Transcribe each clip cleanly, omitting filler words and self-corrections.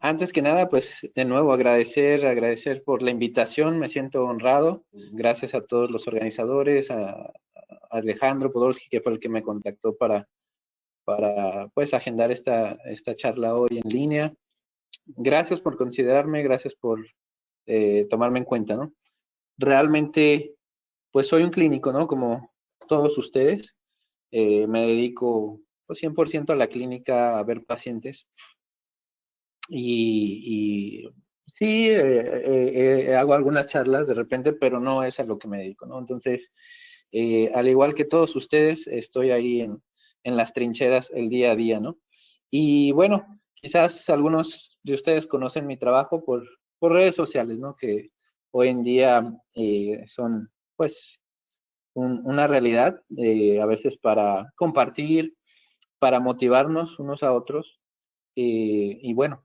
Antes que nada, pues de nuevo agradecer por la invitación, me siento honrado. Gracias a todos los organizadores, a Alejandro Podolsky, que fue el que me contactó para pues agendar esta charla hoy en línea. Gracias por considerarme, gracias por tomarme en cuenta, ¿no? Realmente, pues soy un clínico, ¿no? Como todos ustedes. Me dedico pues, 100% a la clínica, a ver pacientes. Y sí, hago algunas charlas de repente, pero no es a lo que me dedico, ¿no? Entonces, al igual que todos ustedes, estoy ahí en las trincheras el día a día, ¿no? Y bueno, quizás algunos de ustedes conocen mi trabajo por redes sociales, ¿no? Que hoy en día son, pues, una realidad, a veces para compartir, para motivarnos unos a otros. Y bueno,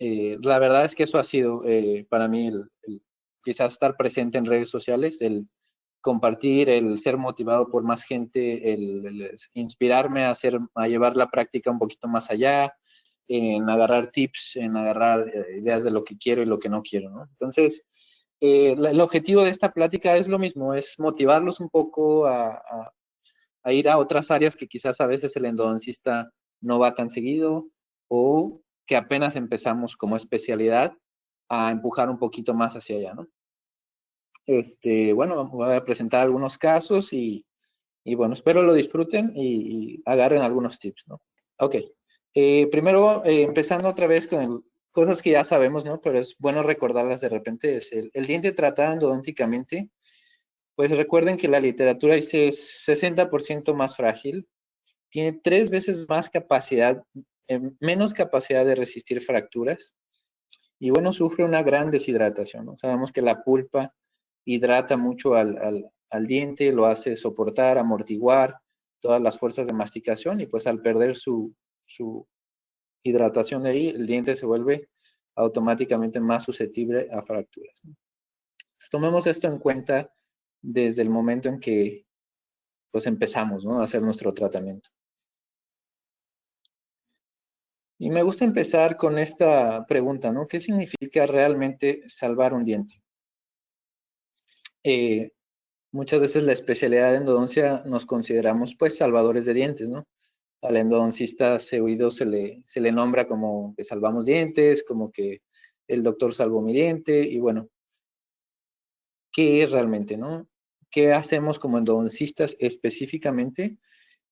la verdad es que eso ha sido para mí quizás estar presente en redes sociales, el compartir, el ser motivado por más gente, el inspirarme a llevar la práctica un poquito más allá, en agarrar tips, en agarrar ideas de lo que quiero y lo que no quiero, ¿no? Entonces, el objetivo de esta plática es lo mismo, es motivarlos un poco a ir a otras áreas que quizás a veces el endodoncista no va tan seguido o que apenas empezamos como especialidad a empujar un poquito más hacia allá, ¿no? Bueno, voy a presentar algunos casos y bueno, espero lo disfruten y agarren algunos tips, ¿no? Ok. Primero, empezando otra vez con cosas que ya sabemos, ¿no? Pero es bueno recordarlas de repente, es el diente tratado endodónticamente. Pues recuerden que la literatura dice es 60% más frágil, tiene 3 veces más capacidad, menos capacidad de resistir fracturas y bueno, sufre una gran deshidratación, ¿no? Sabemos que la pulpa hidrata mucho al diente, lo hace soportar, amortiguar todas las fuerzas de masticación y pues al perder su hidratación de ahí, el diente se vuelve automáticamente más susceptible a fracturas, ¿no? Tomemos esto en cuenta desde el momento en que pues empezamos, ¿no? A hacer nuestro tratamiento. Y me gusta empezar con esta pregunta, ¿no? ¿Qué significa realmente salvar un diente? Eh, Muchas veces la especialidad de endodoncia nos consideramos pues salvadores de dientes, ¿no? Al endodoncista oído se le nombra como que salvamos dientes, como que el doctor salvó mi diente y bueno, ¿qué es realmente, no? ¿Qué hacemos como endodoncistas específicamente?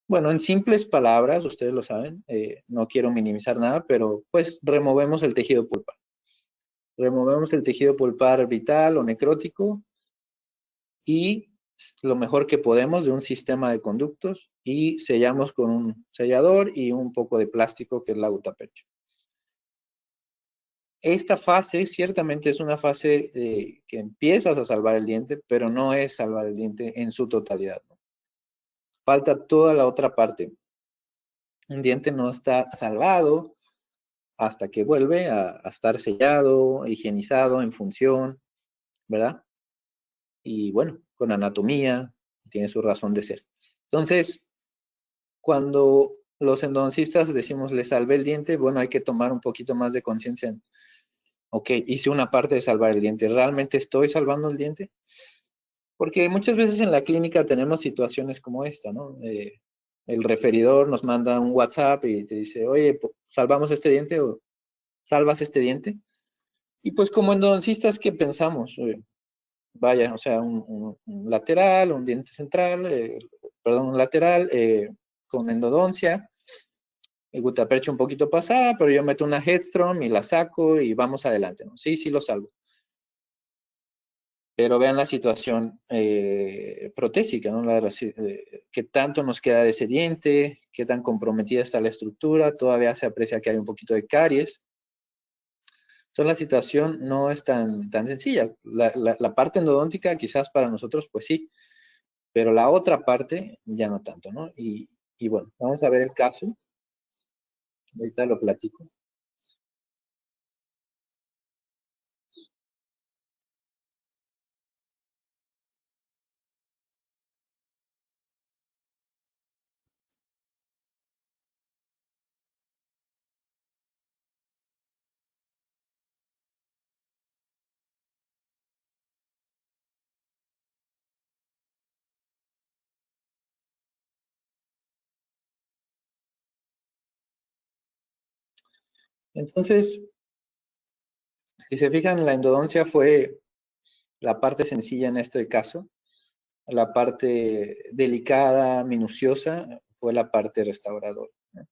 Bueno, en simples palabras, ustedes lo saben, no quiero minimizar nada, pero pues removemos el tejido pulpar. Removemos el tejido pulpar vital o necrótico y lo mejor que podemos de un sistema de conductos y sellamos con un sellador y un poco de plástico que es la gutapercha. Esta fase ciertamente es una fase que empiezas a salvar el diente, pero no es salvar el diente en su totalidad, ¿no? Falta toda la otra parte. Un diente no está salvado hasta que vuelve a estar sellado, higienizado, en función, ¿verdad? Y bueno, con anatomía, tiene su razón de ser. Entonces, cuando los endodoncistas decimos le salvé el diente, bueno, hay que tomar un poquito más de conciencia. Ok, hice una parte de salvar el diente. ¿Realmente estoy salvando el diente? Porque muchas veces en la clínica tenemos situaciones como esta, ¿no? El referidor nos manda un WhatsApp y te dice, oye, ¿salvamos este diente o salvas este diente? Y pues como endodoncistas, ¿qué pensamos? Vaya, o sea, un lateral, un diente central, perdón, un lateral con endodoncia, gutapercha un poquito pasada, pero yo meto una headstrong y la saco y vamos adelante, ¿no? Sí, sí lo salvo. Pero vean la situación protésica, ¿no? Qué tanto nos queda de ese diente, qué tan comprometida está la estructura, todavía se aprecia que hay un poquito de caries. Entonces la situación no es tan sencilla. La parte endodóntica quizás para nosotros, pues sí, pero la otra parte ya no tanto, ¿no? Y bueno, vamos a ver el caso, ahorita lo platico. Entonces, si se fijan, la endodoncia fue la parte sencilla en este caso. La parte delicada, minuciosa, fue la parte restauradora, ¿no?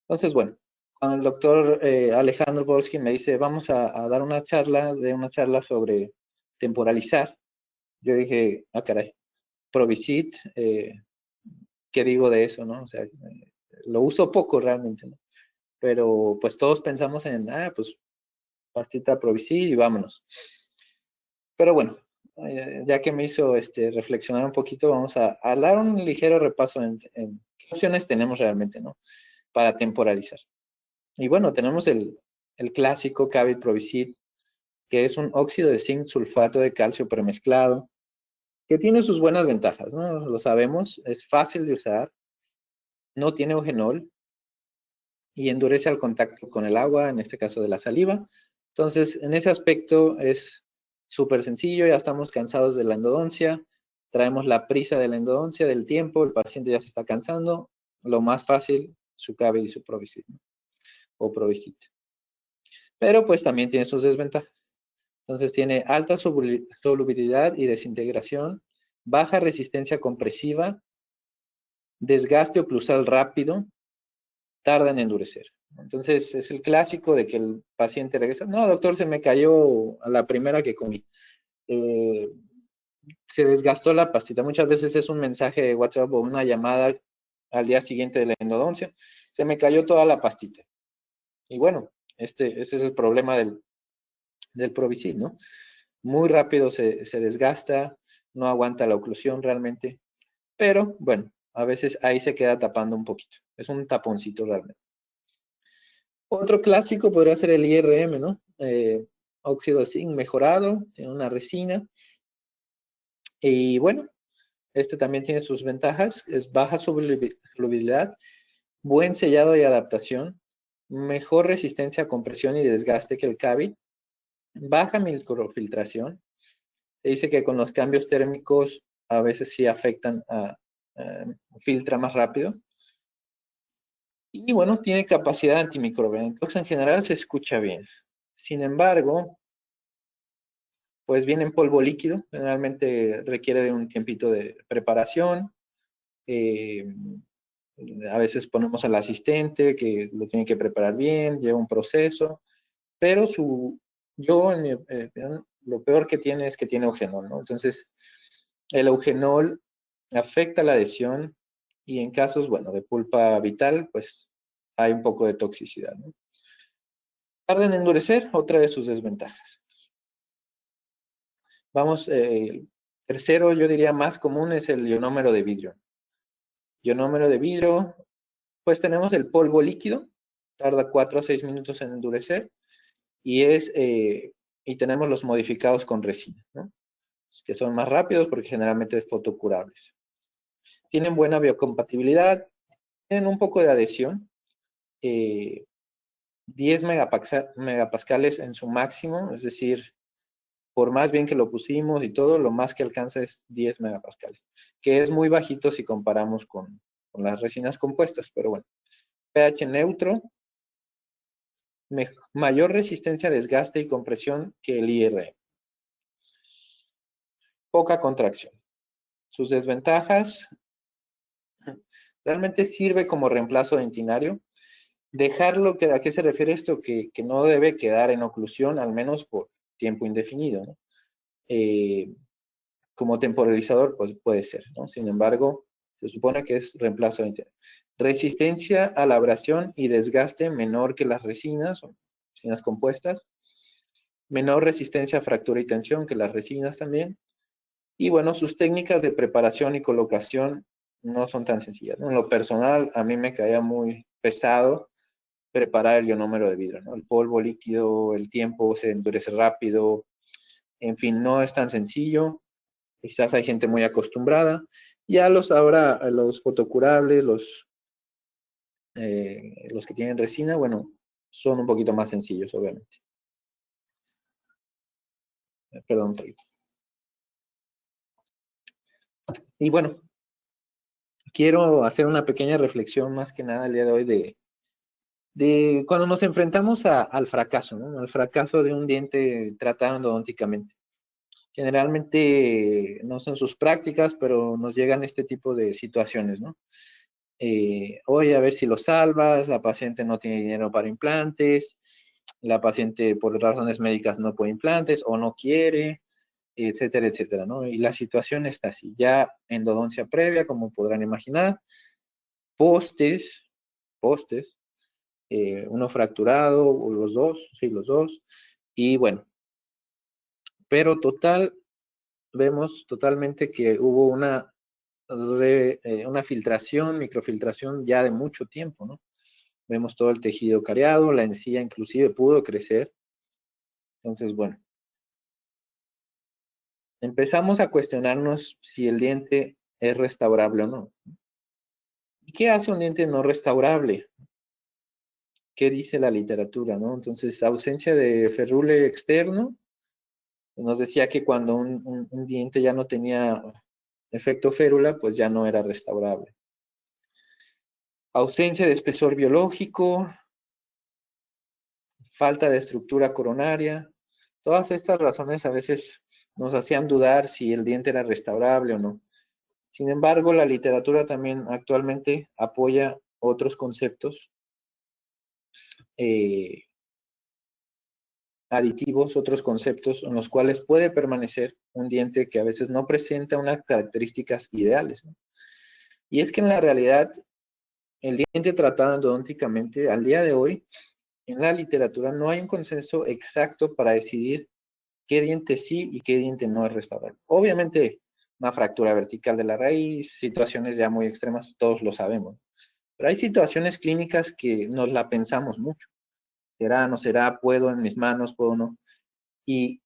Entonces, bueno, cuando el doctor Alejandro Volsky me dice, vamos a dar una charla sobre temporalizar, yo dije, ah, caray, Provicit, ¿qué digo de eso, no? O sea, lo uso poco realmente, ¿no? Pero pues todos pensamos en, pues pastita Provicit y vámonos. Pero bueno, ya que me hizo reflexionar un poquito, vamos a dar un ligero repaso en qué opciones tenemos realmente, ¿no? Para temporalizar. Y bueno, tenemos el clásico Cavit Provicit, que es un óxido de zinc sulfato de calcio premezclado, que tiene sus buenas ventajas, ¿no? Lo sabemos, es fácil de usar, no tiene eugenol y endurece al contacto con el agua, en este caso de la saliva. Entonces, en ese aspecto es súper sencillo, ya estamos cansados de la endodoncia, traemos la prisa de la endodoncia, del tiempo, el paciente ya se está cansando, lo más fácil, su Cavit y su Provicit, ¿no? O Provicit. Pero pues también tiene sus desventajas. Entonces tiene alta solubilidad y desintegración, baja resistencia compresiva, desgaste oclusal rápido, tarda en endurecer. Entonces es el clásico de que el paciente regresa, no, doctor, se me cayó a la primera que comí. Eh, Se desgastó la pastita. Muchas veces es un mensaje de WhatsApp o una llamada al día siguiente de la endodoncia. Se me cayó toda la pastita. Y bueno, ese es el problema del Provicid, ¿no? Muy rápido se desgasta, no aguanta la oclusión realmente, pero bueno, a veces ahí se queda tapando un poquito. Es un taponcito realmente. Otro clásico podría ser el IRM, ¿no? Óxido de zinc mejorado, tiene una resina. Y bueno, este también tiene sus ventajas, es baja solubilidad, buen sellado y adaptación, mejor resistencia a compresión y desgaste que el Cavit, baja microfiltración. Se dice que con los cambios térmicos a veces sí afectan filtra más rápido. Y bueno, tiene capacidad antimicrobiana. Entonces, en general se escucha bien. Sin embargo, pues viene en polvo líquido. Generalmente requiere de un tiempito de preparación. Eh, a veces ponemos al asistente que lo tiene que preparar bien, lleva un proceso. Pero yo, en mi opinión, lo peor que tiene es que tiene eugenol, ¿no? Entonces, el eugenol afecta la adhesión y en casos, bueno, de pulpa vital, pues hay un poco de toxicidad, ¿no? Tarda en endurecer, otra de sus desventajas. Vamos, tercero, yo diría más común es el ionómero de vidrio. Ionómero de vidrio, pues tenemos el polvo líquido, tarda 4 a 6 minutos en endurecer y y tenemos los modificados con resina, ¿no? Que son más rápidos porque generalmente es fotocurables. Tienen buena biocompatibilidad, tienen un poco de adhesión, 10 megapascales en su máximo, es decir, por más bien que lo pusimos y todo, lo más que alcanza es 10 megapascales, que es muy bajito si comparamos con las resinas compuestas, pero bueno. pH neutro, mayor resistencia a desgaste y compresión que el IR. Poca contracción. Sus desventajas, realmente sirve como reemplazo dentinario. Dejarlo, ¿a qué se refiere esto? Que no debe quedar en oclusión, al menos por tiempo indefinido, ¿no? Como temporalizador, pues puede ser, ¿no? Sin embargo, se supone que es reemplazo de resistencia a la abrasión y desgaste menor que las resinas, o resinas compuestas, menor resistencia a fractura y tensión que las resinas también, y bueno, sus técnicas de preparación y colocación no son tan sencillas, ¿no? En lo personal, a mí me caía muy pesado preparar el ionómero de vidrio, ¿no? El polvo líquido, el tiempo se endurece rápido, en fin, no es tan sencillo. Quizás hay gente muy acostumbrada. Ya los fotocurables, los que tienen resina, bueno, son un poquito más sencillos, obviamente. Perdón, Taito. Y bueno, quiero hacer una pequeña reflexión más que nada el día de hoy de cuando nos enfrentamos al fracaso, ¿no? Al fracaso de un diente tratado endodónticamente. Generalmente no son sus prácticas, pero nos llegan este tipo de situaciones, ¿no? Oye, a ver si lo salvas, la paciente no tiene dinero para implantes, la paciente por razones médicas no puede implantes o no quiere, etcétera, etcétera, ¿no? Y la situación está así, ya endodoncia previa, como podrán imaginar, postes, postes, uno fracturado, o los dos, sí, los dos, y bueno, pero total, vemos totalmente que hubo una filtración, microfiltración ya de mucho tiempo, ¿no? Vemos todo el tejido cariado, la encía inclusive pudo crecer. Entonces, bueno, empezamos a cuestionarnos si el diente es restaurable o no. ¿Y qué hace un diente no restaurable? ¿Qué dice la literatura, no? Entonces, ausencia de ferrule externo, nos decía que cuando un diente ya no tenía efecto férula, pues ya no era restaurable. Ausencia de espesor biológico, falta de estructura coronaria. Todas estas razones a veces nos hacían dudar si el diente era restaurable o no. Sin embargo, la literatura también actualmente apoya otros conceptos eh, aditivos, otros conceptos en los cuales puede permanecer un diente que a veces no presenta unas características ideales, ¿no? Y es que en la realidad, el diente tratado endodónticamente al día de hoy, en la literatura no hay un consenso exacto para decidir qué diente sí y qué diente no es restaurable. Obviamente, una fractura vertical de la raíz, situaciones ya muy extremas, todos lo sabemos. Pero hay situaciones clínicas que nos la pensamos mucho. ¿Será, no será? ¿Puedo en mis manos? ¿Puedo no? Y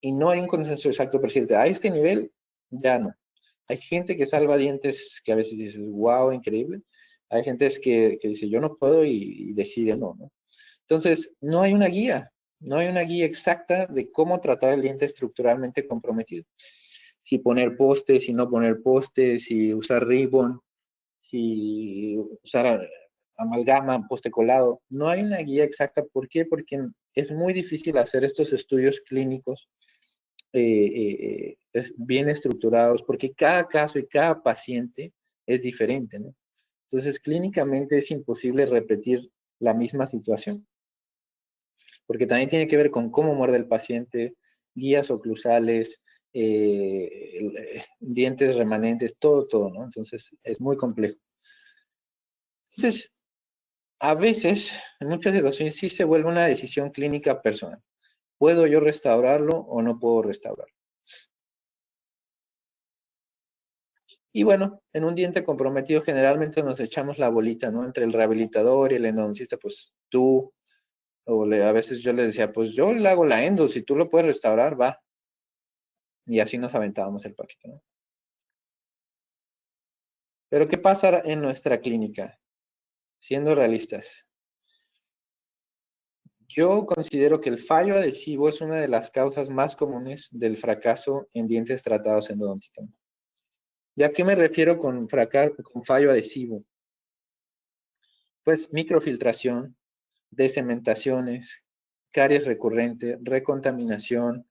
no hay un consenso exacto para decirte, a este nivel, ya no. Hay gente que salva dientes que a veces dices, wow, increíble. Hay gente que dice, yo no puedo y decide no, ¿no? Entonces, no hay una guía, no hay una guía exacta de cómo tratar el diente estructuralmente comprometido. Si poner postes, si no poner postes, si usar ribbon, si usar amalgama, poste colado. No hay una guía exacta. ¿Por qué? Porque es muy difícil hacer estos estudios clínicos bien estructurados, porque cada caso y cada paciente es diferente, ¿no? Entonces, clínicamente es imposible repetir la misma situación, porque también tiene que ver con cómo muerde el paciente, guías oclusales, dientes remanentes, todo, todo, ¿no? Entonces, es muy complejo. Entonces, a veces, en muchas situaciones, sí se vuelve una decisión clínica personal. ¿Puedo yo restaurarlo o no puedo restaurarlo? Y bueno, en un diente comprometido generalmente nos echamos la bolita, ¿no? Entre el rehabilitador y el endodoncista, pues tú, a veces yo le decía, pues yo le hago la endo, si tú lo puedes restaurar, va. Y así nos aventábamos el paquete, ¿no? Pero ¿qué pasa en nuestra clínica? Siendo realistas, yo considero que el fallo adhesivo es una de las causas más comunes del fracaso en dientes tratados endodónticamente. ¿Y a qué me refiero con fallo adhesivo? Pues microfiltración, decementaciones, caries recurrente, recontaminación.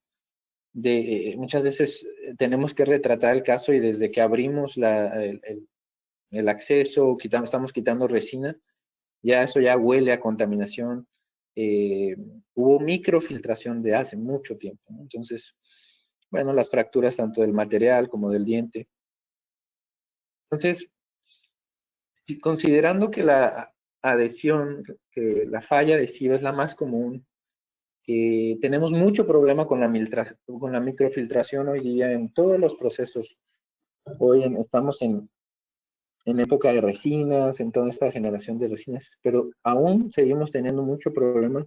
Muchas veces tenemos que retratar el caso y desde que abrimos el acceso, estamos quitando resina, ya eso ya huele a contaminación. Hubo microfiltración de hace mucho tiempo, ¿no? Entonces, bueno, las fracturas tanto del material como del diente. Entonces, considerando que la adhesión, que la falla adhesiva es la más común, que tenemos mucho problema con la microfiltración hoy día en todos los procesos. Estamos en época de resinas, en toda esta generación de resinas, pero aún seguimos teniendo mucho problema,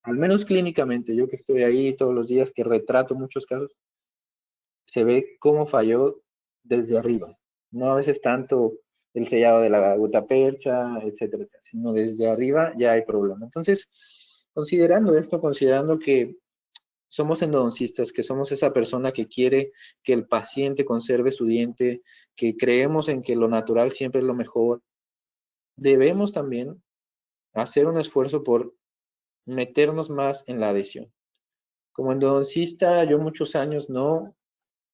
al menos clínicamente, yo que estoy ahí todos los días, que retrato muchos casos, se ve cómo falló desde arriba, no a veces tanto el sellado de la gutapercha, etcétera, sino desde arriba ya hay problema. Entonces, considerando esto, considerando que somos endodoncistas, que somos esa persona que quiere que el paciente conserve su diente, que creemos en que lo natural siempre es lo mejor, debemos también hacer un esfuerzo por meternos más en la adhesión. Como endodoncista, yo muchos años no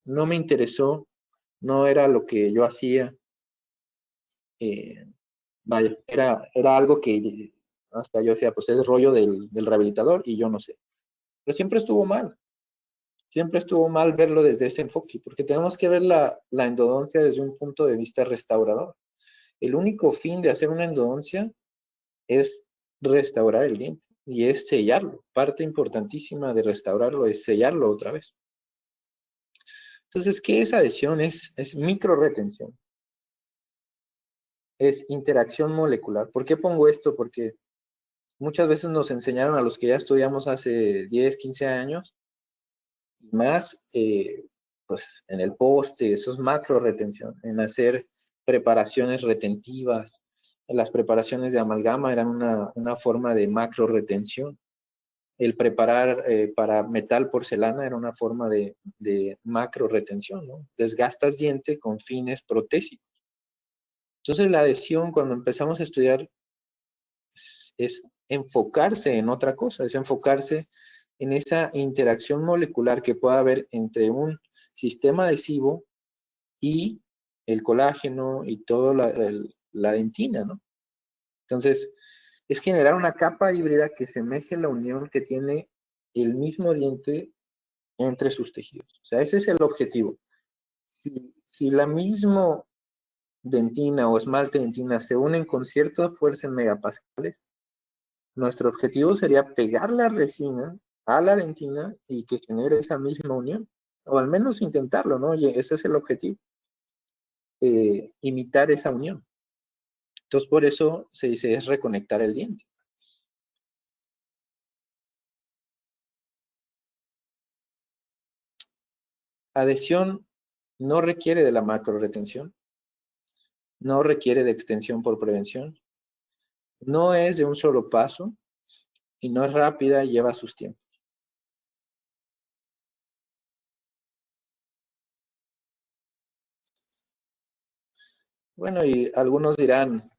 me interesó, no era lo que yo hacía. Vaya, era algo que hasta yo decía, pues es rollo del rehabilitador y yo no sé. Pero siempre estuvo mal verlo desde ese enfoque, porque tenemos que ver la endodoncia desde un punto de vista restaurador. El único fin de hacer una endodoncia es restaurar el diente y es sellarlo. Parte importantísima de restaurarlo es sellarlo otra vez. Entonces, ¿qué es adhesión? Es microretención. Es interacción molecular. ¿Por qué pongo esto? Porque muchas veces nos enseñaron a los que ya estudiamos hace 10, 15 años, más pues en el poste, eso es macro retención, en hacer preparaciones retentivas. Las preparaciones de amalgama eran una forma de macro retención. El preparar para metal porcelana era una forma de macro retención, ¿no? Desgastas diente con fines protésicos. Entonces la adhesión, cuando empezamos a estudiar, es enfocarse en otra cosa, es enfocarse en esa interacción molecular que pueda haber entre un sistema adhesivo y el colágeno y toda la dentina, ¿no? Entonces, es generar una capa híbrida que semeje la unión que tiene el mismo diente entre sus tejidos. O sea, ese es el objetivo. Si la misma dentina o esmalte dentina se unen con cierta fuerza en megapascales, nuestro objetivo sería pegar la resina a la dentina y que genere esa misma unión, o al menos intentarlo, ¿no? Oye, ese es el objetivo, imitar esa unión. Entonces, por eso se dice es reconectar el diente. Adhesión no requiere de la macro retención, no requiere de extensión por prevención, no es de un solo paso y no es rápida y lleva sus tiempos. Bueno, y algunos dirán,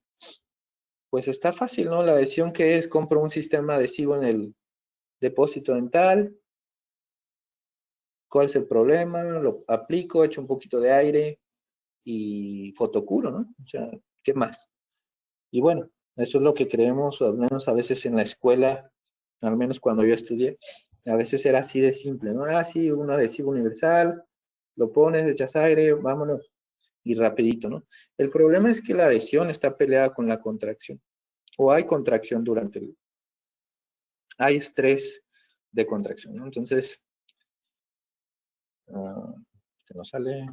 pues está fácil, ¿no? La adhesión que es, compro un sistema adhesivo en el depósito dental, ¿cuál es el problema? Lo aplico, echo un poquito de aire y fotocuro, ¿no? O sea, ¿qué más? Y bueno, eso es lo que creemos, o al menos a veces en la escuela, al menos cuando yo estudié, a veces era así de simple, ¿no? Ah, sí, un adhesivo universal, lo pones, echas aire, vámonos, y rapidito, ¿no? El problema es que la adhesión está peleada con la contracción, o hay contracción durante el... Hay estrés de contracción, ¿no? Entonces, que no sale...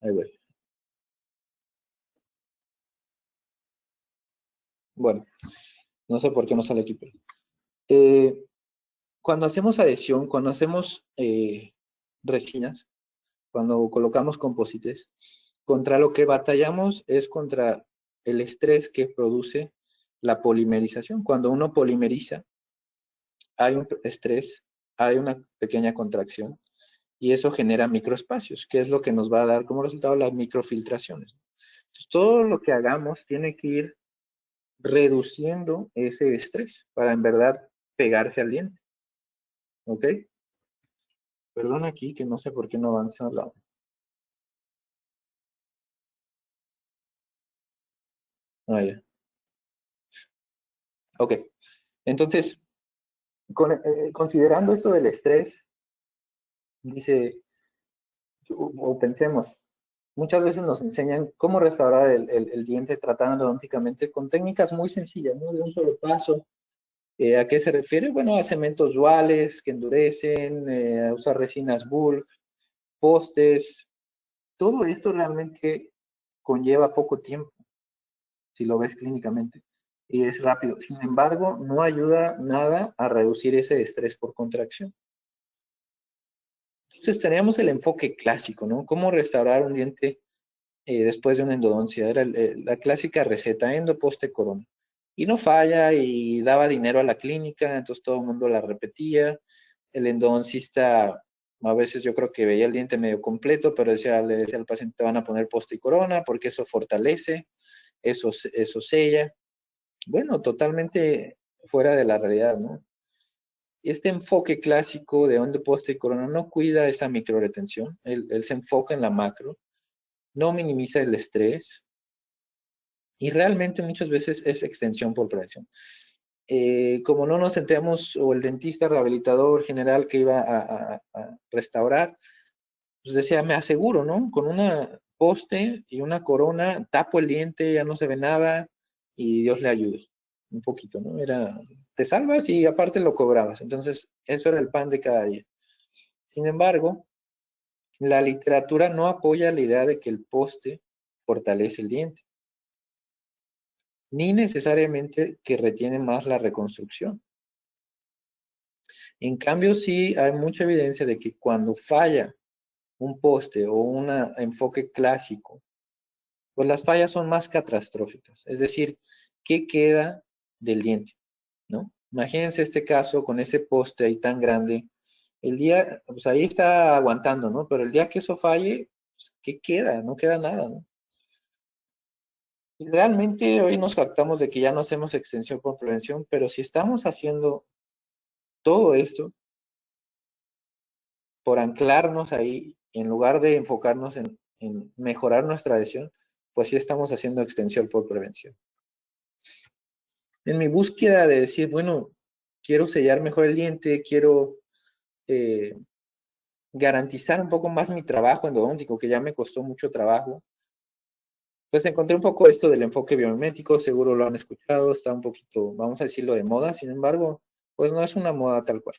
Ahí voy. Bueno, no sé por qué no sale aquí, pero... cuando hacemos adhesión, cuando hacemos resinas, cuando colocamos composites, contra lo que batallamos es contra el estrés que produce la polimerización. Cuando uno polimeriza, hay un estrés, hay una pequeña contracción y eso genera microespacios, que es lo que nos va a dar como resultado las microfiltraciones. Entonces, todo lo que hagamos tiene que ir reduciendo ese estrés para en verdad pegarse al diente. ¿Ok? Perdón aquí que no sé por qué no avanza la... Ah, ya. Ok. Entonces, considerando esto del estrés, dice, o pensemos, muchas veces nos enseñan cómo restaurar el diente tratando odontológicamente con técnicas muy sencillas, ¿no? De un solo paso. ¿A qué se refiere? Bueno, a cementos duales que endurecen, a usar resinas bulk, postes. Todo esto realmente conlleva poco tiempo, si lo ves clínicamente, y es rápido. Sin embargo, no ayuda nada a reducir ese estrés por contracción. Entonces teníamos el enfoque clásico, ¿no? ¿Cómo restaurar un diente después de una endodoncia? Era la clásica receta, endo, poste, corona. Y no falla y daba dinero a la clínica, entonces todo el mundo la repetía. El endodoncista A veces yo creo que veía el diente medio completo, pero le decía al paciente, te van a poner poste y corona porque eso fortalece, eso sella. Bueno, totalmente fuera de la realidad, ¿no? Este enfoque clásico de onde, poste y corona no cuida esa microretención, él se enfoca en la macro, no minimiza el estrés y realmente muchas veces es extensión por prevención. Como no nos centramos, o el dentista rehabilitador general que iba a restaurar, pues decía, me aseguro, ¿no? Con una poste y una corona, tapo el diente, ya no se ve nada y Dios le ayude. Un poquito, ¿no? Era, te salvas y aparte lo cobrabas. Entonces, eso era el pan de cada día. Sin embargo, la literatura no apoya la idea de que el poste fortalece el diente, ni necesariamente que retiene más la reconstrucción. En cambio, sí hay mucha evidencia de que cuando falla un poste o un enfoque clásico, pues las fallas son más catastróficas. Es decir, ¿qué queda del diente? ¿No? Imagínense este caso con ese poste ahí tan grande. El día, pues ahí está aguantando, ¿no? Pero el día que eso falle, pues, ¿qué queda? No queda nada, ¿no? Y realmente hoy nos jactamos de que ya no hacemos extensión por prevención, pero si estamos haciendo todo esto por anclarnos ahí, en lugar de enfocarnos en mejorar nuestra adhesión, pues sí estamos haciendo extensión por prevención. En mi búsqueda de decir, bueno, quiero sellar mejor el diente, quiero eh, garantizar un poco más mi trabajo endodóntico, que ya me costó mucho trabajo, pues encontré un poco esto del enfoque biomimético, seguro lo han escuchado, está un poquito, vamos a decirlo, de moda, sin embargo, pues no es una moda tal cual.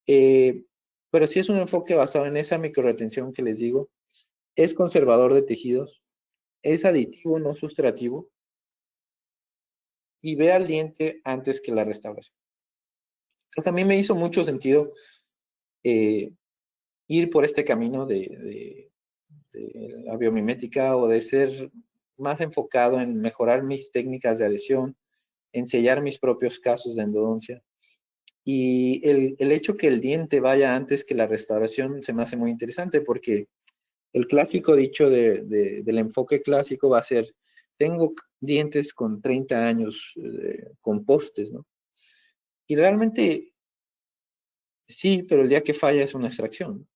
Eh, pero sí es un enfoque basado en esa microretención que les digo, es conservador de tejidos, es aditivo, no sustrativo, y ve al diente antes que la restauración. Entonces, a mí me hizo mucho sentido eh, ir por este camino de la biomimética o de ser más enfocado en mejorar mis técnicas de adhesión, en sellar mis propios casos de endodoncia. Y el hecho que el diente vaya antes que la restauración se me hace muy interesante porque el clásico dicho del enfoque clásico va a ser, tengo dientes con 30 años con postes, ¿no? Y realmente sí, pero el día que falla es una extracción.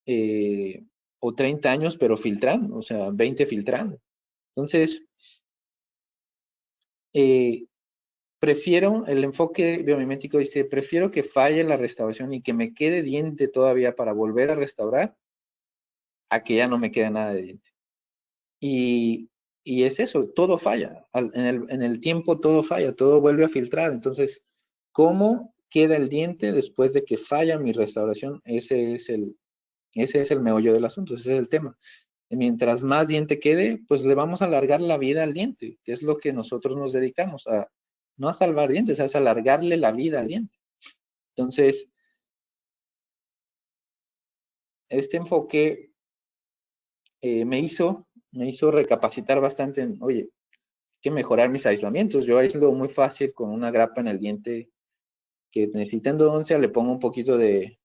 Eh, o 30 años, pero filtrando, o sea, 20 filtrando. Entonces, eh, prefiero, el enfoque biomimético dice, prefiero que falle la restauración y que me quede diente todavía para volver a restaurar, a que ya no me quede nada de diente. Y, y es eso, todo falla. En el tiempo todo falla, todo vuelve a filtrar. Entonces, ¿cómo queda el diente después de que falla mi restauración? Ese es el meollo del asunto, ese es el tema. Mientras más diente quede, pues le vamos a alargar la vida al diente, que es lo que nosotros nos dedicamos a, no a salvar dientes, es a alargarle la vida al diente. Entonces, este enfoque me hizo recapacitar bastante en, oye, hay que mejorar mis aislamientos. Yo aíslo muy fácil con una grapa en el diente que necesita endodoncia, le pongo un poquito de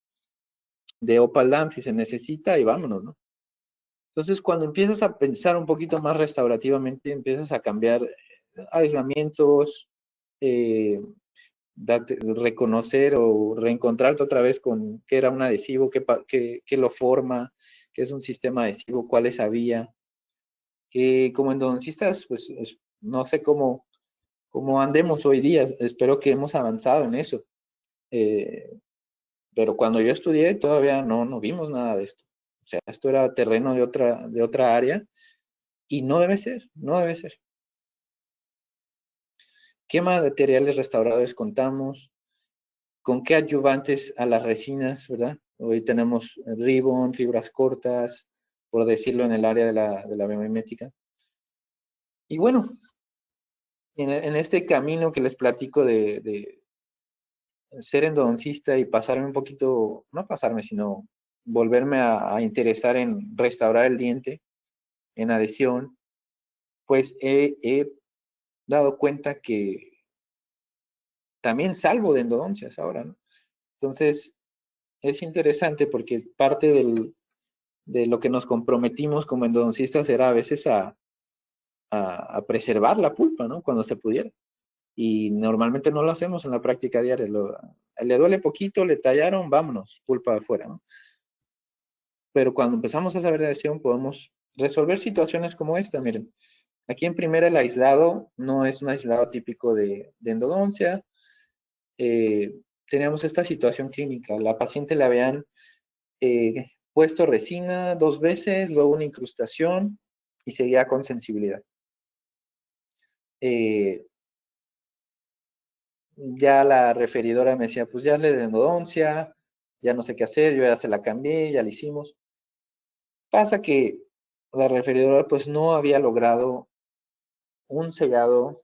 Opal Dam si se necesita y vámonos, ¿no? Entonces, cuando empiezas a pensar un poquito más restaurativamente, empiezas a cambiar aislamientos, eh, reconocer o reencontrarte otra vez con qué era un adhesivo, qué lo forma, qué es un sistema adhesivo, cuáles había. Que como endodoncistas, pues no sé cómo andemos hoy día, espero que hemos avanzado en eso. Eh, pero cuando yo estudié todavía no vimos nada de esto. O sea, esto era terreno de otra área y no debe ser, no debe ser. ¿Qué materiales restauradores contamos? ¿Con qué adyuvantes a las resinas, verdad? Hoy tenemos ribbon, fibras cortas, por decirlo en el área de la biomimética. Y bueno, en este camino que les platico de ser endodoncista y pasarme un poquito, no pasarme, sino volverme a interesar en restaurar el diente, en adhesión, pues he dado cuenta que también salvo de endodoncias ahora, ¿no? Entonces, es interesante porque parte de lo que nos comprometimos como endodoncistas era a veces a preservar la pulpa, ¿no? Cuando se pudiera. Y normalmente no lo hacemos en la práctica diaria. Le duele poquito, le tallaron, vámonos, pulpa afuera, ¿no? Pero cuando empezamos a saber de adhesión podemos resolver situaciones como esta, miren. Aquí en primera el aislado no es un aislado típico de endodoncia. Eh, Teníamos esta situación clínica. La paciente le habían puesto resina 2 veces, luego una incrustación y seguía con sensibilidad. Eh, ya la referidora me decía, pues ya le de endodoncia, ya no sé qué hacer, yo ya se la cambié, ya la hicimos. Pasa que la referidora pues no había logrado un sellado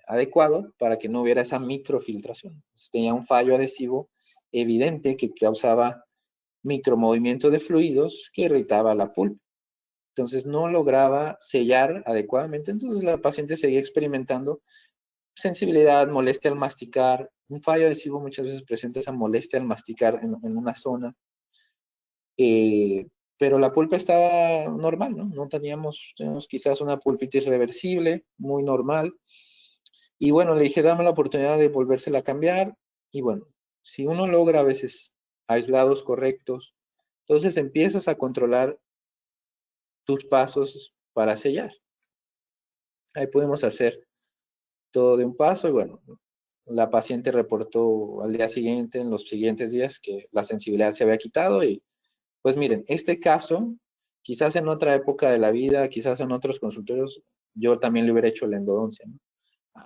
adecuado para que no hubiera esa microfiltración. Entonces, tenía un fallo adhesivo evidente que causaba micromovimiento de fluidos que irritaba la pulpa. Entonces no lograba sellar adecuadamente. Entonces la paciente seguía experimentando sensibilidad, molestia al masticar. Un fallo adhesivo muchas veces presenta esa molestia al masticar en una zona. Pero la pulpa estaba normal, ¿no? No teníamos quizás una pulpitis reversible, muy normal. Y bueno, le dije, dame la oportunidad de volvérsela a cambiar. Y bueno, si uno logra a veces aislados correctos, entonces empiezas a controlar tus pasos para sellar. Ahí podemos hacer todo de un paso y bueno, la paciente reportó al día siguiente, en los siguientes días, que la sensibilidad se había quitado y pues miren, este caso, quizás en otra época de la vida, quizás en otros consultorios, yo también le hubiera hecho la endodoncia, ¿no?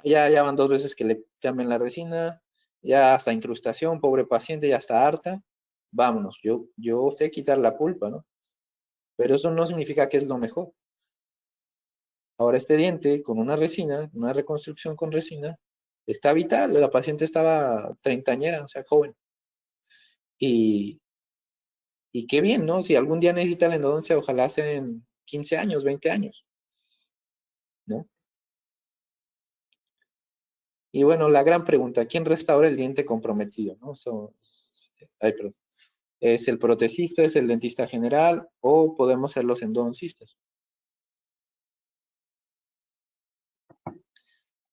Ya van 2 veces que le cambian la resina, ya hasta incrustación, pobre paciente, ya está harta, vámonos, yo sé quitar la pulpa, ¿no? Pero eso no significa que es lo mejor. Ahora este diente con una resina, una reconstrucción con resina, está vital, la paciente estaba treintañera, o sea, joven. Y, y qué bien, ¿no? Si algún día necesita la endodoncia, ojalá sea en 15 años, 20 años, ¿no? Y bueno, la gran pregunta, ¿quién restaura el diente comprometido, no? Ay, perdón. ¿Es el protecista, es el dentista general o podemos ser los endodoncistas?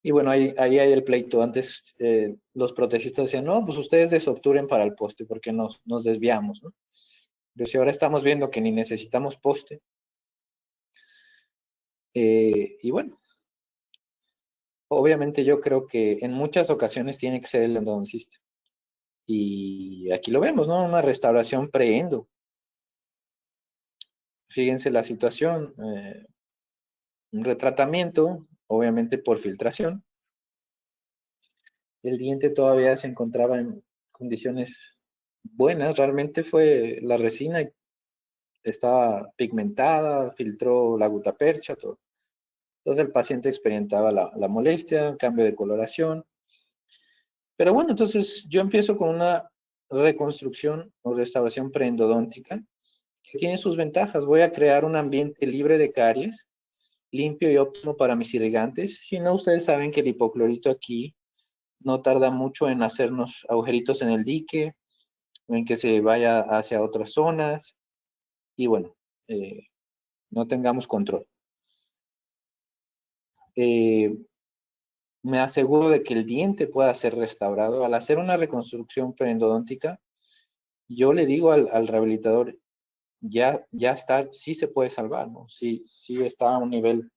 Y bueno, ahí hay el pleito. Antes los protecistas decían, no, pues ustedes desobturen para el poste porque nos desviamos, ¿no? Pero si ahora estamos viendo que ni necesitamos poste, y bueno, obviamente yo creo que en muchas ocasiones tiene que ser el endodoncista. Y aquí lo vemos, ¿no? Una restauración preendo. Fíjense la situación, un retratamiento, obviamente por filtración. El diente todavía se encontraba en condiciones buenas, realmente fue la resina, estaba pigmentada, filtró la gutapercha, todo. Entonces el paciente experimentaba la molestia, cambio de coloración. Pero bueno, entonces yo empiezo con una reconstrucción o restauración preendodóntica que tiene sus ventajas. Voy a crear un ambiente libre de caries, limpio y óptimo para mis irrigantes. Si no, ustedes saben que el hipoclorito aquí no tarda mucho en hacernos agujeritos en el dique, en que se vaya hacia otras zonas y bueno, eh, no tengamos control. Eh, Me aseguro de que el diente pueda ser restaurado. Al hacer una reconstrucción periodontótica, yo le digo al rehabilitador, ya está, sí se puede salvar, ¿no? Sí, sí está a un nivel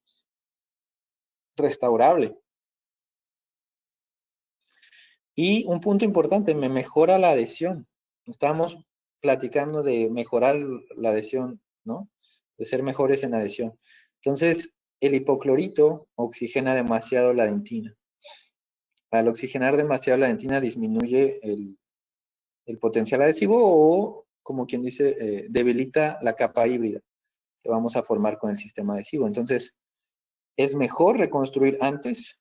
restaurable. Y un punto importante, me mejora la adhesión. Estamos platicando de mejorar la adhesión, ¿no? De ser mejores en adhesión. Entonces, el hipoclorito oxigena demasiado la dentina. Al oxigenar demasiado la dentina disminuye el potencial adhesivo o, como quien dice, debilita la capa híbrida que vamos a formar con el sistema adhesivo. Entonces, es mejor reconstruir antes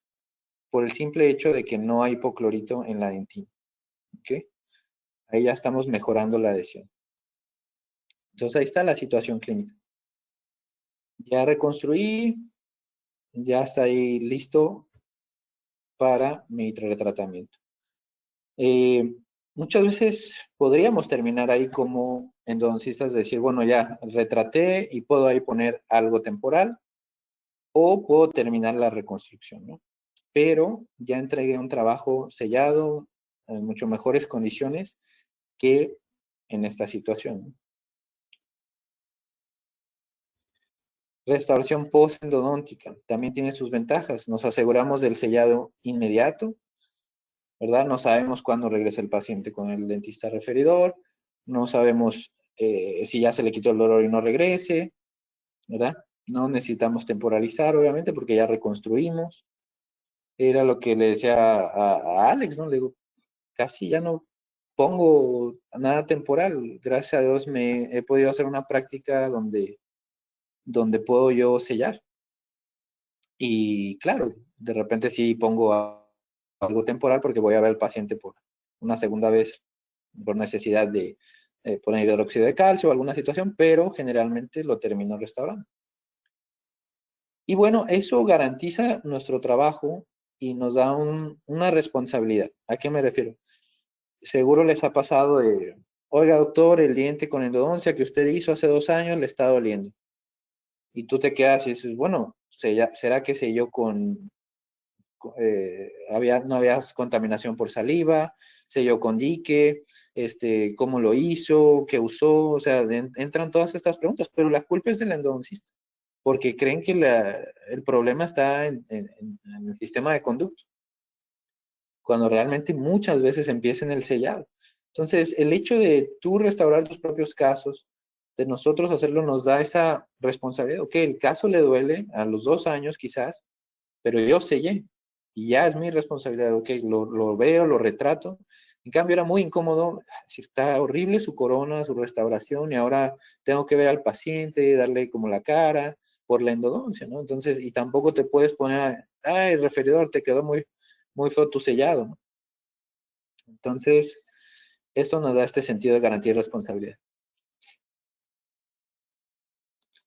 por el simple hecho de que no hay hipoclorito en la dentina. ¿Ok? Ahí ya estamos mejorando la adhesión. Entonces, ahí está la situación clínica. Ya reconstruí, ya está ahí listo para mi retratamiento. Muchas veces podríamos terminar ahí como endodoncistas, decir, bueno, ya retraté y puedo ahí poner algo temporal o puedo terminar la reconstrucción, ¿no? Pero ya entregué un trabajo sellado en mucho mejores condiciones que en esta situación, ¿no? Restauración post-endodóntica también tiene sus ventajas. Nos aseguramos del sellado inmediato, ¿verdad? No sabemos cuándo regresa el paciente con el dentista referidor, no sabemos si ya se le quitó el dolor y no regrese, ¿verdad? No necesitamos temporalizar, obviamente, porque ya reconstruimos. Era lo que le decía a Alex, ¿no? Le digo, casi ya no pongo nada temporal. Gracias a Dios me he podido hacer una práctica donde puedo yo sellar. Y claro, de repente sí pongo algo temporal porque voy a ver al paciente por una segunda vez por necesidad de poner hidróxido de calcio o alguna situación, pero generalmente lo termino restaurando. Y bueno, eso garantiza nuestro trabajo y nos da una responsabilidad. ¿A qué me refiero? Seguro les ha pasado de, oiga doctor, el diente con endodoncia que usted hizo hace 2 años le está doliendo. Y tú te quedas y dices, bueno, ¿será que selló no había contaminación por saliva, selló con dique, cómo lo hizo, qué usó, o sea, entran todas estas preguntas, pero la culpa es del endodoncista, porque creen que el problema está en el sistema de conducto, cuando realmente muchas veces empieza en el sellado. Entonces, el hecho de tú restaurar tus propios casos, de nosotros hacerlo, nos da esa responsabilidad. Ok, el caso le duele a los 2 años quizás, pero yo sellé y ya es mi responsabilidad, ok, lo veo, lo retrato. En cambio era muy incómodo, si está horrible su corona, su restauración y ahora tengo que ver al paciente, darle como la cara por la endodoncia, ¿no? Entonces, y tampoco te puedes poner, ay, referidor, te quedó muy feo tu sellado, ¿no? Entonces, esto nos da este sentido de garantía y responsabilidad.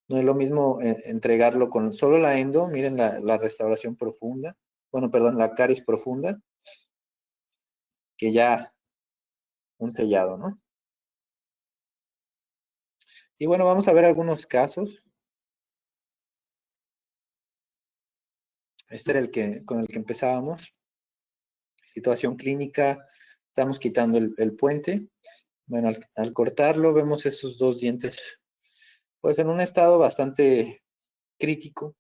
No es lo mismo entregarlo con solo la endo, miren la restauración profunda, bueno, perdón, la caries profunda, que ya un sellado, ¿no? Y bueno, vamos a ver algunos casos. Este era con el que empezábamos. Situación clínica, estamos quitando el puente. Bueno, al cortarlo vemos esos dos dientes, pues en un estado bastante crítico.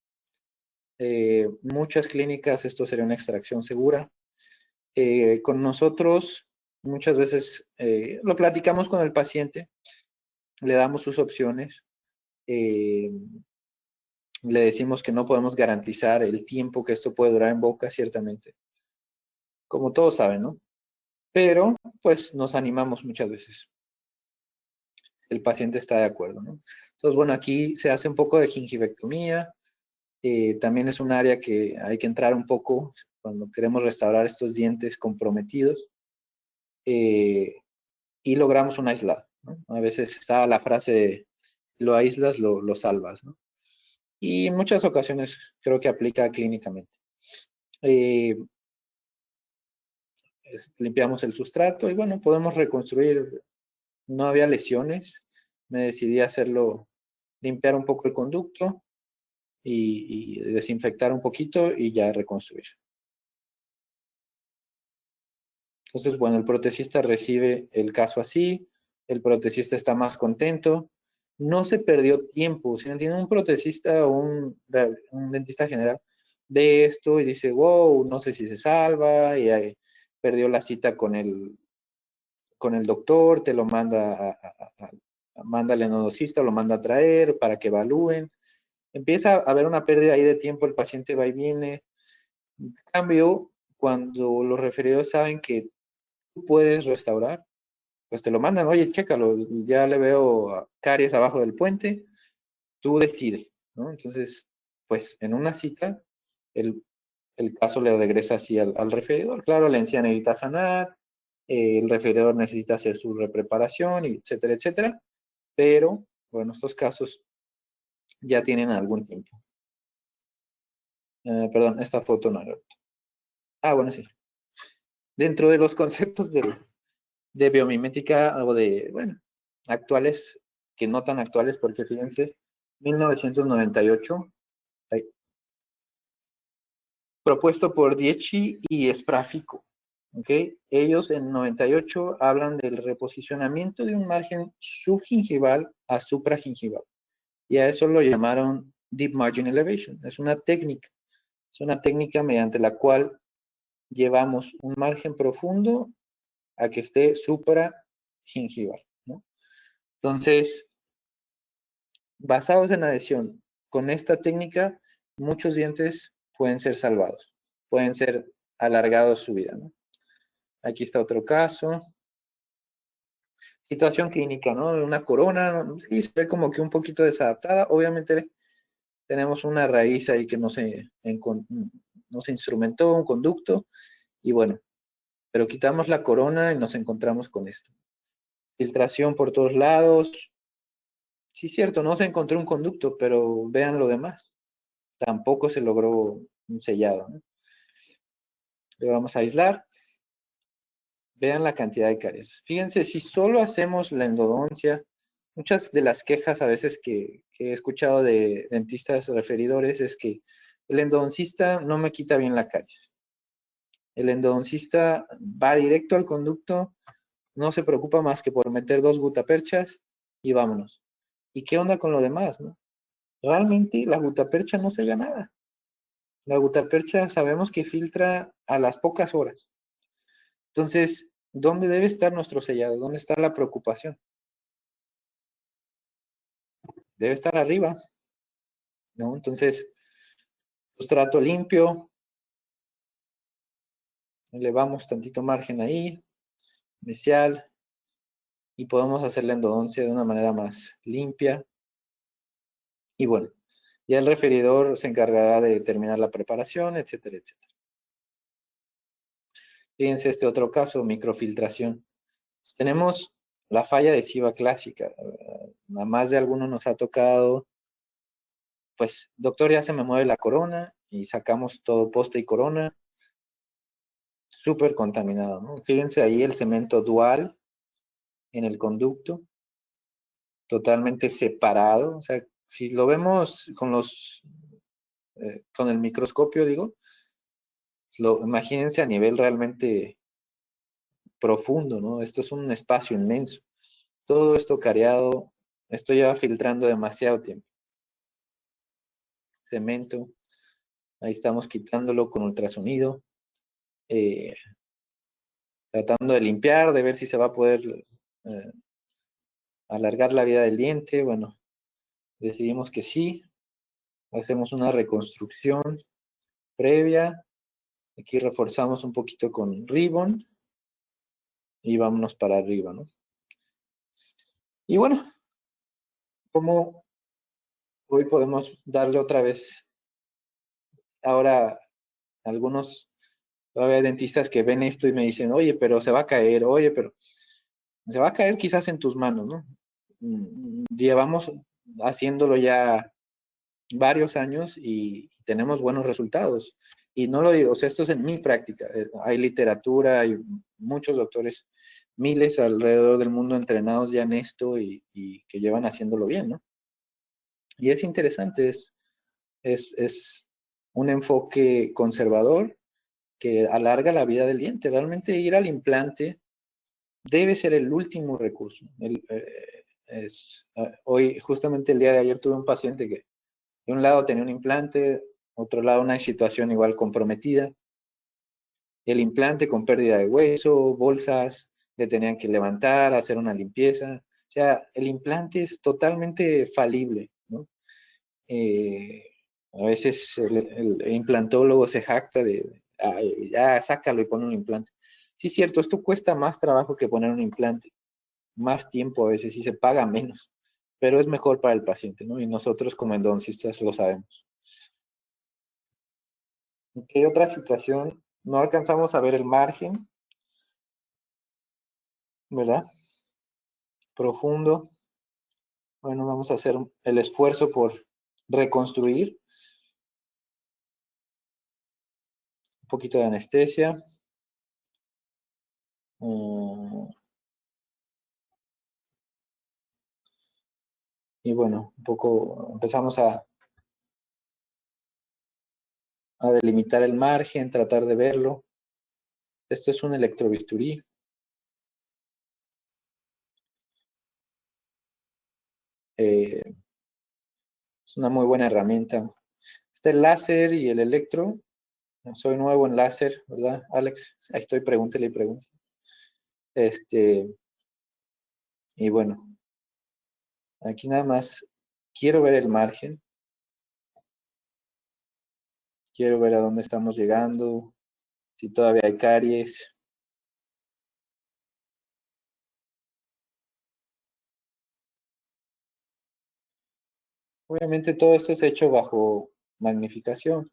Muchas clínicas, esto sería una extracción segura. Con nosotros, muchas veces lo platicamos con el paciente, le damos sus opciones. Eh, Le decimos que no podemos garantizar el tiempo que esto puede durar en boca, ciertamente, como todos saben, ¿no? Pero, pues, nos animamos muchas veces. El paciente está de acuerdo, ¿no? Entonces, bueno, aquí se hace un poco de gingivectomía. También es un área que hay que entrar un poco cuando queremos restaurar estos dientes comprometidos. eh, y logramos un aislado, ¿no? A veces está la frase de, lo aíslas, lo salvas, ¿no? Y en muchas ocasiones creo que aplica clínicamente. Eh, Limpiamos el sustrato y bueno, podemos reconstruir. No había lesiones, me decidí a hacerlo, limpiar un poco el conducto y desinfectar un poquito y ya reconstruir. Entonces, bueno, el protecista recibe el caso así, el protecista está más contento, no se perdió tiempo. Si no tiene un protecista o un dentista general, ve esto y dice, wow, no sé si se salva, y ahí perdió la cita con el doctor, te lo manda manda al endodosista, lo manda a traer para que evalúen. Empieza a haber una pérdida ahí de tiempo, el paciente va y viene. En cambio, cuando los referidos saben que tú puedes restaurar, pues te lo mandan, oye, chécalo, ya le veo caries abajo del puente, tú decides, ¿no? Entonces, pues en una cita, el, el caso le regresa así al referidor. Claro, la encía necesita sanar, el referidor necesita hacer su repreparación, etcétera, etcétera, pero bueno, estos casos ya tienen algún tiempo. Perdón, esta foto no era. Ah, bueno, sí. Dentro de los conceptos de biomimética o de, bueno, actuales, que no tan actuales, porque fíjense, 1998, propuesto por Dietschi y Sprafico. ¿Okay? Ellos en 98 hablan del reposicionamiento de un margen subgingival a supragingival. Y a eso lo llamaron Deep Margin Elevation. Es una técnica mediante la cual llevamos un margen profundo a que esté supragingival, ¿no? Entonces, basados en adhesión con esta técnica, muchos dientes pueden ser salvados, pueden ser alargados su vida, ¿no? Aquí está otro caso. Situación clínica, ¿no? Una corona, sí, se ve como que un poquito desadaptada. Obviamente tenemos una raíz ahí que no no se instrumentó, un conducto, y bueno, pero quitamos la corona y nos encontramos con esto. Filtración por todos lados. Sí, cierto, no se encontró un conducto, pero vean lo demás. Tampoco se logró un sellado, ¿no? Lo vamos a aislar. Vean la cantidad de caries. Fíjense, si solo hacemos la endodoncia, muchas de las quejas a veces que he escuchado de dentistas referidores es que el endodoncista no me quita bien la caries. El endodoncista va directo al conducto, no se preocupa más que por meter 2 gutaperchas y vámonos. ¿Y qué onda con lo demás, no? Realmente la gutapercha no sella nada. La gutapercha sabemos que filtra a las pocas horas. Entonces, ¿dónde debe estar nuestro sellado? ¿Dónde está la preocupación? Debe estar arriba, ¿no? Entonces, sustrato limpio, elevamos tantito margen ahí, mesial, y podemos hacer la endodoncia de una manera más limpia. Y bueno, ya el referidor se encargará de terminar la preparación, etcétera, etcétera. Fíjense este otro caso, microfiltración. Tenemos la falla adhesiva clásica. A más de alguno nos ha tocado, pues, doctor, ya se me mueve la corona y sacamos todo poste y corona. Súper contaminado, ¿no? Fíjense ahí el cemento dual en el conducto, totalmente separado. O sea, si lo vemos con el microscopio, digo, imagínense a nivel realmente profundo, ¿no? Esto es un espacio inmenso. Todo esto cariado, esto lleva filtrando demasiado tiempo. Cemento, ahí estamos quitándolo con ultrasonido, eh, tratando de limpiar, de ver si se va a poder eh, alargar la vida del diente. Bueno, decidimos que sí. Hacemos una reconstrucción previa. Aquí reforzamos un poquito con ribbon y vámonos para arriba, ¿no? Y bueno, como hoy podemos darle otra vez, ahora algunos todavía dentistas que ven esto y me dicen, oye, pero se va a caer, oye, pero se va a caer quizás en tus manos, ¿no? Llevamos haciéndolo ya varios años y tenemos buenos resultados. Y no lo digo, o sea, esto es en mi práctica. Hay literatura, hay muchos doctores, miles alrededor del mundo entrenados ya en esto y que llevan haciéndolo bien, ¿no? Y es interesante, es un enfoque conservador que alarga la vida del diente. Realmente ir al implante debe ser el último recurso. Hoy, justamente el día de ayer, tuve un paciente que de un lado tenía un implante, otro lado una situación igual comprometida. El implante con pérdida de hueso, bolsas, le tenían que levantar, hacer una limpieza. O sea, el implante es totalmente falible, ¿no? Eh, a veces el implantólogo se jacta de, "Ay, ya sácalo y pon un implante". Sí, es cierto, esto cuesta más trabajo que poner un implante, más tiempo a veces y se paga menos, pero es mejor para el paciente, ¿no? Y nosotros como endodoncistas lo sabemos. ¿En qué otra situación? No alcanzamos a ver el margen, ¿verdad? Profundo. Bueno, vamos a hacer el esfuerzo por reconstruir. Un poquito de anestesia. Y bueno, un poco empezamos a delimitar el margen, tratar de verlo. Esto es un electrobisturí. Es una muy buena herramienta. Está el láser y el electro. Soy nuevo en láser, ¿verdad, Alex? Ahí estoy, pregúntele y pregúntele. Y bueno, aquí nada más quiero ver el margen. Quiero ver a dónde estamos llegando, si todavía hay caries. Obviamente todo esto es hecho bajo magnificación.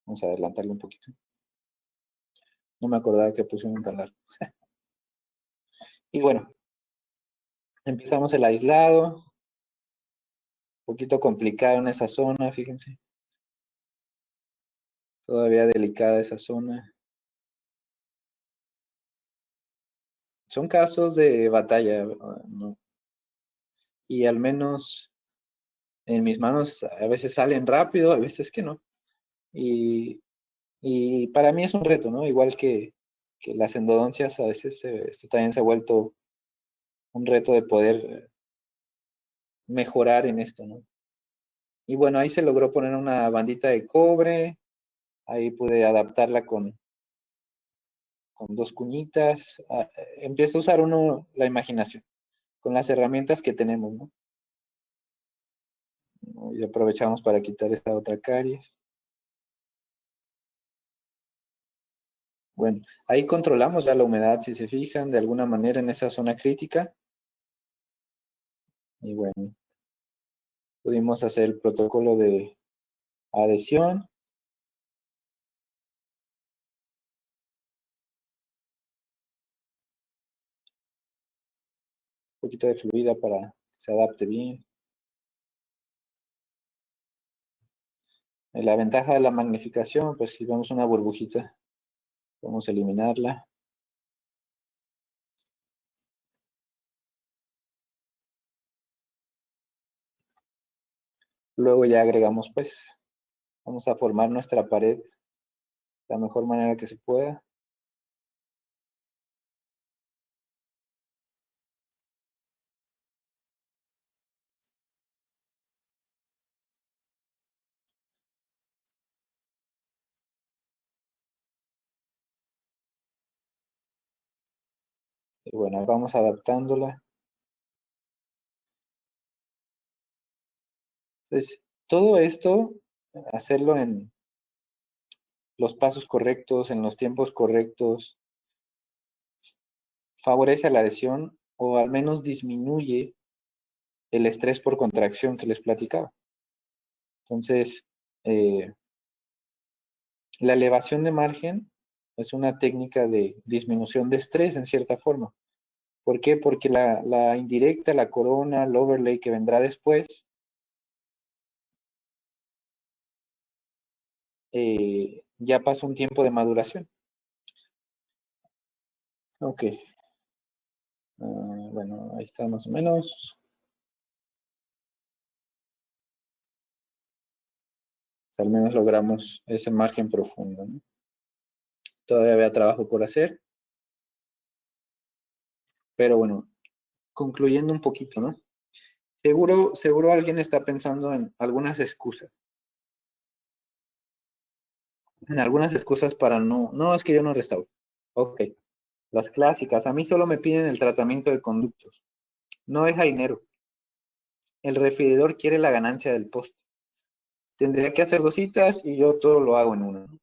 Vamos a adelantarlo un poquito. No me acordaba que puse un canal. Y bueno, empezamos el aislado. Un poquito complicado en esa zona, fíjense. Todavía delicada esa zona. Son casos de batalla, ¿no? Y al menos en mis manos a veces salen rápido, a veces que no. Y, y para mí es un reto, ¿no? Igual que las endodoncias, a veces esto también se ha vuelto un reto de poder mejorar en esto, ¿no? Y bueno, ahí se logró poner una bandita de cobre, ahí pude adaptarla con dos cuñitas. Empieza a usar uno la imaginación con las herramientas que tenemos, ¿no? Y aprovechamos para quitar esta otra caries. Bueno, ahí controlamos ya la humedad, si se fijan, de alguna manera en esa zona crítica. Y bueno, pudimos hacer el protocolo de adhesión. Un poquito de fluida para que se adapte bien. La ventaja de la magnificación, pues si vemos una burbujita, podemos eliminarla. Luego ya agregamos, pues, vamos a formar nuestra pared de la mejor manera que se pueda. Y bueno, vamos adaptándola. Entonces, todo esto, hacerlo en los pasos correctos, en los tiempos correctos, favorece a la adhesión o al menos disminuye el estrés por contracción que les platicaba. Entonces, la elevación de margen es una técnica de disminución de estrés en cierta forma. ¿Por qué? Porque la indirecta, la corona, el overlay que vendrá después, ya pasa un tiempo de maduración. Ok. Bueno, ahí está más o menos. Al menos logramos ese margen profundo, ¿no? Todavía había trabajo por hacer, pero bueno, concluyendo un poquito, ¿no? Seguro alguien está pensando en algunas excusas para no, es que yo no restauro. Ok, las clásicas, a mí solo me piden el tratamiento de conductos, no deja dinero. El referidor quiere la ganancia del poste. Tendría que hacer dos citas y yo todo lo hago en una, ¿no?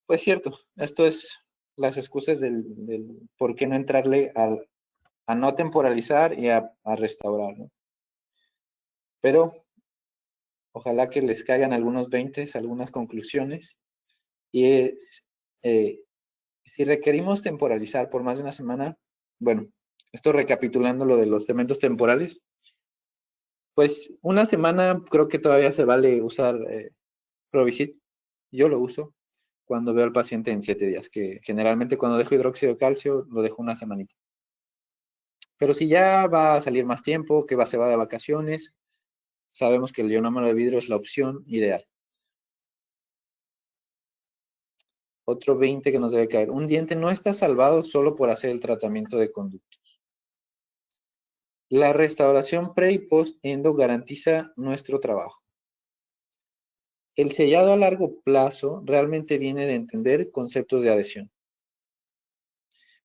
Pues cierto, esto es las excusas del por qué no entrarle a no temporalizar y a restaurar, ¿no? Pero ojalá que les caigan algunos 20, algunas conclusiones. Y si requerimos temporalizar por más de una semana, bueno, esto recapitulando lo de los cementos temporales, pues una semana creo que todavía se vale usar Provisit. Yo lo uso cuando veo al paciente en 7 días, que generalmente cuando dejo hidróxido de calcio lo dejo una semanita. Pero si ya va a salir más tiempo, que se va de vacaciones, sabemos que el ionómero de vidrio es la opción ideal. Otro 20 que nos debe caer. Un diente no está salvado solo por hacer el tratamiento de conductos. La restauración pre y post endo garantiza nuestro trabajo. El sellado a largo plazo realmente viene de entender conceptos de adhesión.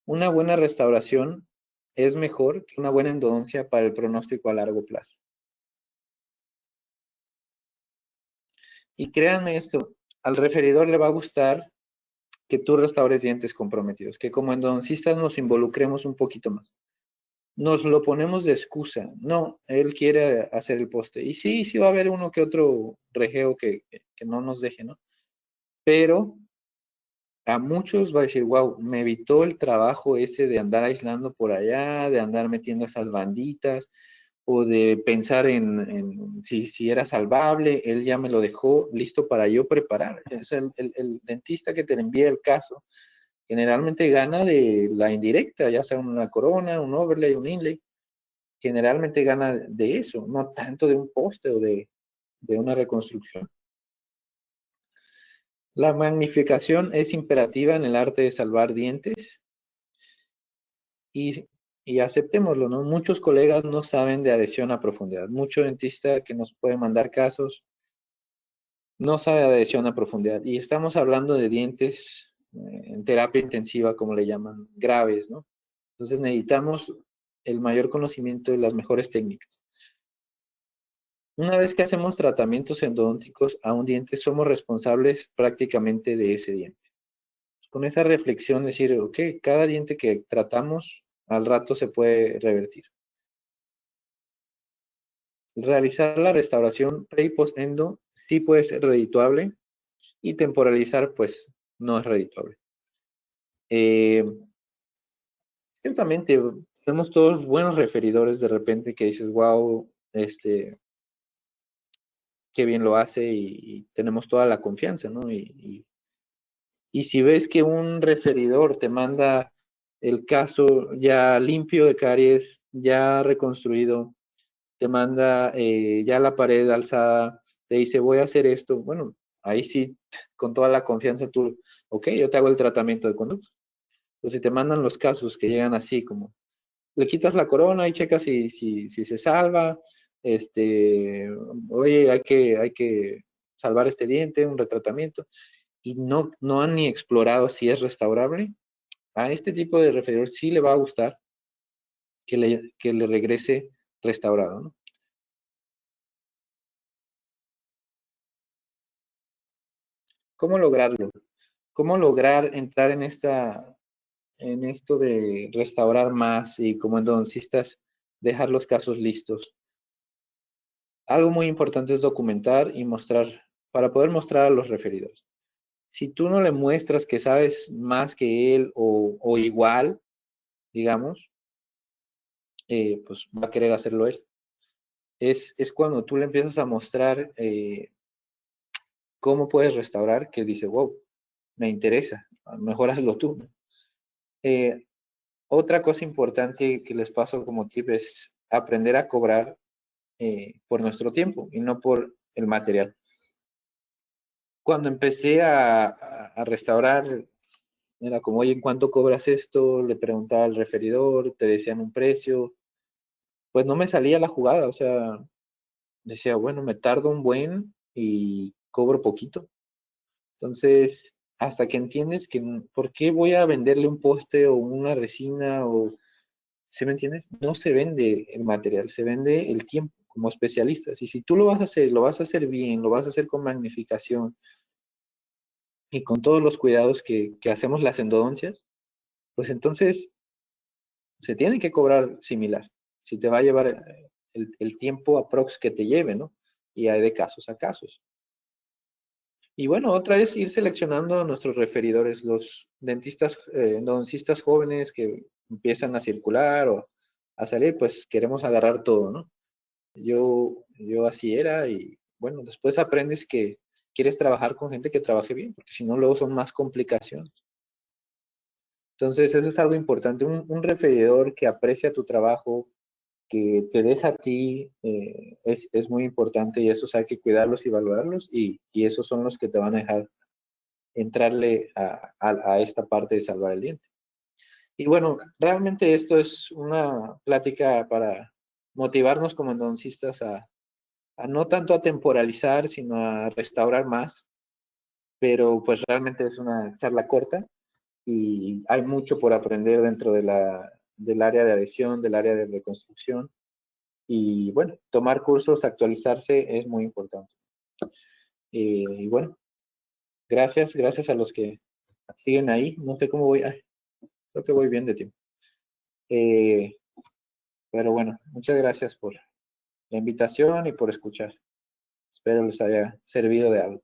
Una buena restauración es mejor que una buena endodoncia para el pronóstico a largo plazo. Y créanme esto, al referidor le va a gustar que tú restaures dientes comprometidos, que como endodoncistas nos involucremos un poquito más. Nos lo ponemos de excusa. No, él quiere hacer el poste. Y sí, sí va a haber uno que otro rejeo que no nos deje, ¿no? Pero a muchos va a decir, wow, me evitó el trabajo ese de andar aislando por allá, de andar metiendo esas banditas, o de pensar en si era salvable, él ya me lo dejó listo para yo preparar. Es el dentista que te envía el caso, generalmente gana de la indirecta, ya sea una corona, un overlay, un inlay, generalmente gana de eso, no tanto de un poste o de una reconstrucción. La magnificación es imperativa en el arte de salvar dientes y, y aceptémoslo, ¿no? Muchos colegas no saben de adhesión a profundidad. Mucho dentista que nos puede mandar casos no sabe de adhesión a profundidad. Y estamos hablando de dientes en terapia intensiva, como le llaman, graves, ¿no? Entonces necesitamos el mayor conocimiento de las mejores técnicas. Una vez que hacemos tratamientos endodónticos a un diente, somos responsables prácticamente de ese diente. Con esa reflexión decir, ok, cada diente que tratamos al rato se puede revertir. Realizar la restauración pre y post endo sí puede ser redituable y temporalizar pues no es redituable. Eh, Ciertamente, tenemos todos buenos referidores de repente que dices, wow, qué bien lo hace y tenemos toda la confianza, ¿no? Y si ves que un referidor te manda el caso ya limpio de caries, ya reconstruido, te manda ya la pared alzada, te dice voy a hacer esto, bueno, ahí sí, con toda la confianza tú, ok, yo te hago el tratamiento de conducto. Entonces, si te mandan los casos que llegan así, como le quitas la corona y checas si se salva, oye, hay que salvar este diente, un retratamiento y no han ni explorado si es restaurable, a este tipo de referidor sí le va a gustar que le regrese restaurado, ¿no? ¿Cómo lograrlo? ¿Cómo lograr entrar en esto de restaurar más y como endodoncistas dejar los casos listos? Algo muy importante es documentar y mostrar, para poder mostrar a los referidos. Si tú no le muestras que sabes más que él o igual, digamos, pues va a querer hacerlo él. Es cuando tú le empiezas a mostrar cómo puedes restaurar que dice, wow, me interesa, mejor hazlo tú, ¿no? Eh, Otra cosa importante que les paso como tip es aprender a cobrar por nuestro tiempo y no por el material. Cuando empecé a restaurar, era como, oye, ¿en cuánto cobras esto? Le preguntaba al referidor, te decían un precio, pues no me salía la jugada, o sea, decía, bueno, me tardo un buen y cobro poquito. Entonces, hasta que entiendes que, ¿por qué voy a venderle un poste o una resina o, ¿sí me entiendes? No se vende el material, se vende el tiempo como especialistas. Y si tú lo vas a hacer, lo vas a hacer bien, lo vas a hacer con magnificación y con todos los cuidados que hacemos las endodoncias, pues entonces se tiene que cobrar similar. Si te va a llevar el tiempo aprox que te lleve, ¿no? Y hay de casos a casos. Y bueno, otra es ir seleccionando a nuestros referidores, los dentistas, endodoncistas jóvenes que empiezan a circular o a salir, pues queremos agarrar todo, ¿no? Yo así era y bueno, después aprendes que quieres trabajar con gente que trabaje bien, porque si no, luego son más complicaciones. Entonces, eso es algo importante, un referidor que aprecia tu trabajo, que te deja a ti, es muy importante y esos hay que cuidarlos y valorarlos y esos son los que te van a dejar entrarle a esta parte de salvar el diente. Y bueno, realmente esto es una plática para motivarnos como endodoncistas a no tanto a temporalizar, sino a restaurar más, pero pues realmente es una charla corta y hay mucho por aprender dentro del área de adhesión, del área de reconstrucción y bueno, tomar cursos, actualizarse es muy importante. Y bueno, gracias a los que siguen ahí. No sé cómo voy, creo que voy bien de tiempo. Eh, pero bueno, muchas gracias por la invitación y por escuchar. Espero les haya servido de algo.